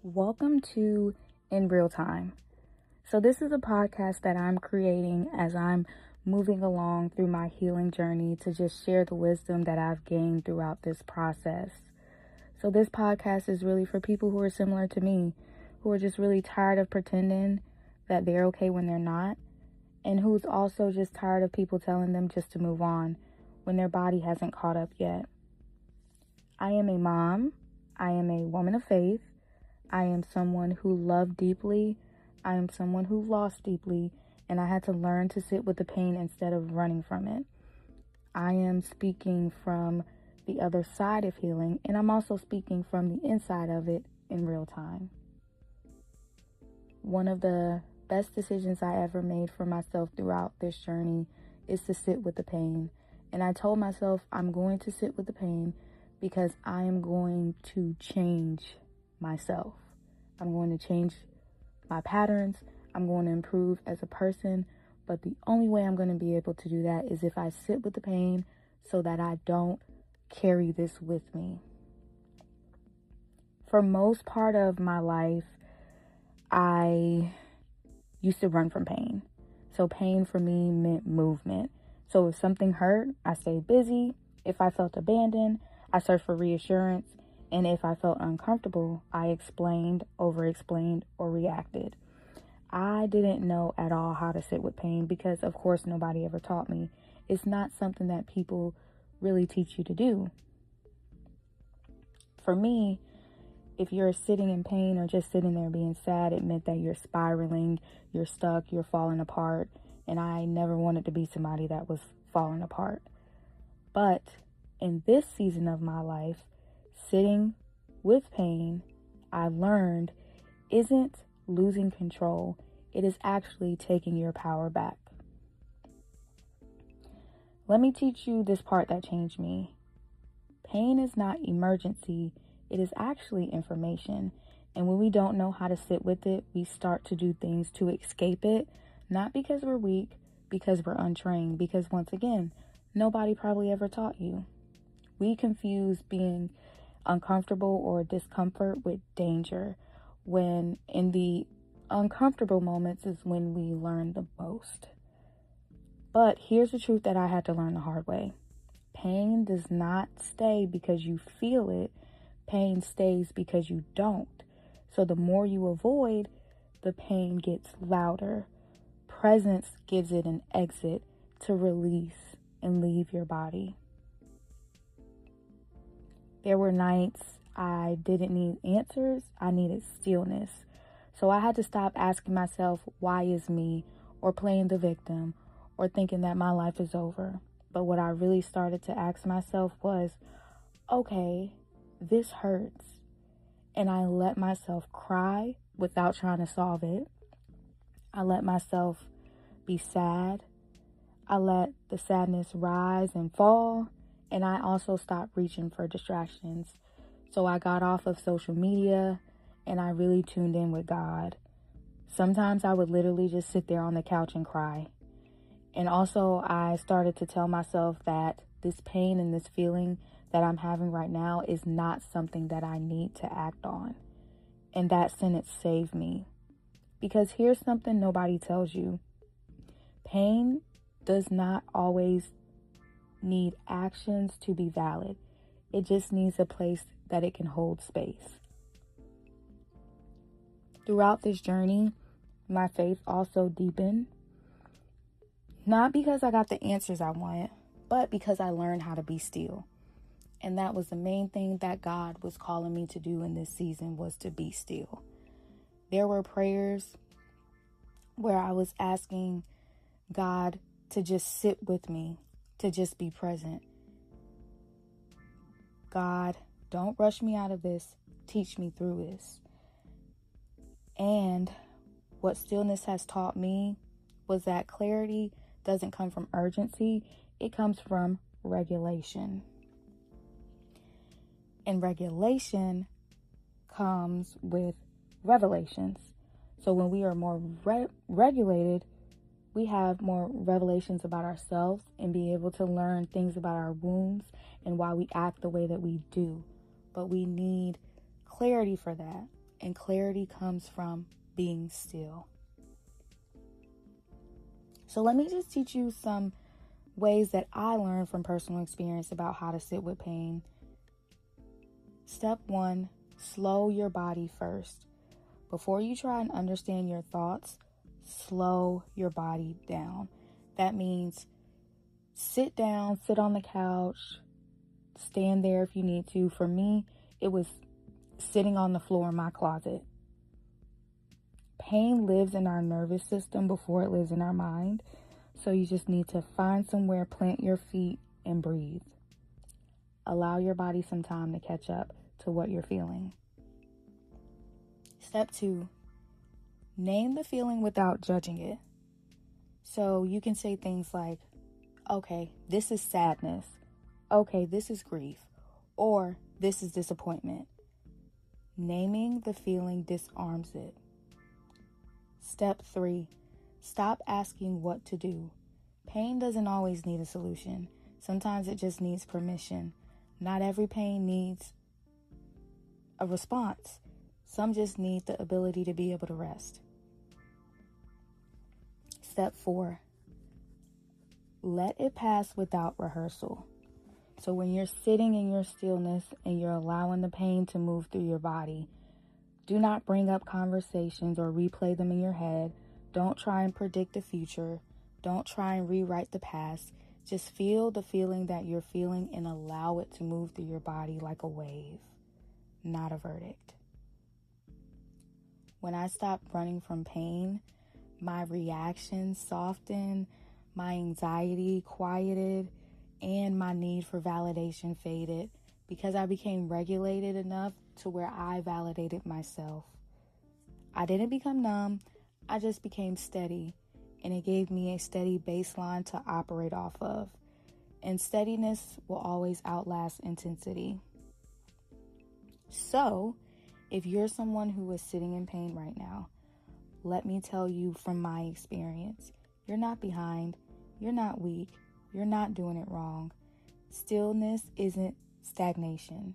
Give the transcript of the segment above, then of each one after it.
Welcome to In Real Time. So, this is a podcast that I'm creating as I'm moving along through my healing journey to just share the wisdom that I've gained throughout this process. So, this podcast is really for people who are similar to me, who are just really tired of pretending that they're okay when they're not, and who's also just tired of people telling them just to move on when their body hasn't caught up yet. I am a mom. I am a woman of faith. I am someone who loved deeply. I am someone who lost deeply, and I had to learn to sit with the pain instead of running from it. I am speaking from the other side of healing, and I'm also speaking from the inside of it in real time. One of the best decisions I ever made for myself throughout this journey is to sit with the pain. And I told myself I'm going to sit with the pain because I am going to change myself. I'm going to change my patterns. I'm going to improve as a person. But the only way I'm going to be able to do that is if I sit with the pain so that I don't carry this with me. For most part of my life, I used to run from pain. So pain for me meant movement. So if something hurt, I stayed busy. If I felt abandoned, I searched for reassurance. And if I felt uncomfortable, I explained, over-explained, or reacted. I didn't know at all how to sit with pain because, of course, nobody ever taught me. It's not something that people really teach you to do. For me, if you're sitting in pain or just sitting there being sad, it meant that you're spiraling, you're stuck, you're falling apart. And I never wanted to be somebody that was falling apart. But in this season of my life, sitting with pain, I learned, isn't losing control. It is actually taking your power back. Let me teach you this part that changed me. Pain is not emergency. It is actually information. And when we don't know how to sit with it, we start to do things to escape it. Not because we're weak, because we're untrained. Because once again, nobody probably ever taught you. We confuse being uncomfortable or discomfort with danger, when in the uncomfortable moments is when we learn the most. But here's the truth that I had to learn the hard way. Pain does not stay because you feel it. Pain stays because you don't. So the more you avoid, the pain gets louder. Presence gives it an exit to release and leave your body. There were nights I didn't need answers. I needed stillness. So I had to stop asking myself, why is me? Or playing the victim, or thinking that my life is over. But what I really started to ask myself was, okay, this hurts. And I let myself cry without trying to solve it. I let myself be sad. I let the sadness rise and fall. And I also stopped reaching for distractions. So I got off of social media and I really tuned in with God. Sometimes I would literally just sit there on the couch and cry. And also I started to tell myself that this pain and this feeling that I'm having right now is not something that I need to act on. And that sentence saved me. Because here's something nobody tells you. Pain does not always need actions to be valid. It just needs a place that it can hold space. Throughout this journey, my faith also deepened. Not because I got the answers I wanted, but because I learned how to be still. And that was the main thing that God was calling me to do in this season, was to be still. There were prayers where I was asking God to just sit with me, to just be present. God, don't rush me out of this. Teach me through this. And what stillness has taught me was that clarity doesn't come from urgency. It comes from regulation. And regulation comes with revelations. So when we are more regulated, we have more revelations about ourselves and be able to learn things about our wounds and why we act the way that we do. But we need clarity for that. And clarity comes from being still. So let me just teach you some ways that I learned from personal experience about how to sit with pain. Step 1, slow your body first. Before you try and understand your thoughts, slow your body down. That means sit down, sit on the couch, stand there if you need to. For me, it was sitting on the floor in my closet. Pain lives in our nervous system before it lives in our mind. So you just need to find somewhere, plant your feet, and breathe. Allow your body some time to catch up to what you're feeling. Step 2, name the feeling without judging it. So you can say things like, okay, this is sadness. Okay, this is grief. Or this is disappointment. Naming the feeling disarms it. Step 3, stop asking what to do. Pain doesn't always need a solution. Sometimes it just needs permission. Not every pain needs a response. Some just need the ability to be able to rest. Step 4, let it pass without rehearsal. So when you're sitting in your stillness and you're allowing the pain to move through your body, do not bring up conversations or replay them in your head. Don't try and predict the future. Don't try and rewrite the past. Just feel the feeling that you're feeling and allow it to move through your body like a wave, not a verdict. When I stopped running from pain, my reactions softened, my anxiety quieted, and my need for validation faded because I became regulated enough to where I validated myself. I didn't become numb, I just became steady, and it gave me a steady baseline to operate off of. And steadiness will always outlast intensity. So, if you're someone who is sitting in pain right now, let me tell you from my experience, you're not behind, you're not weak, you're not doing it wrong. Stillness isn't stagnation.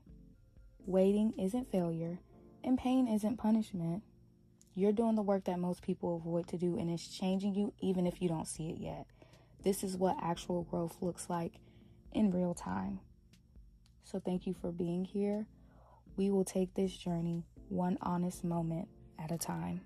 Waiting isn't failure, and pain isn't punishment. You're doing the work that most people avoid to do, and it's changing you even if you don't see it yet. This is what actual growth looks like in real time. So thank you for being here. We will take this journey one honest moment at a time.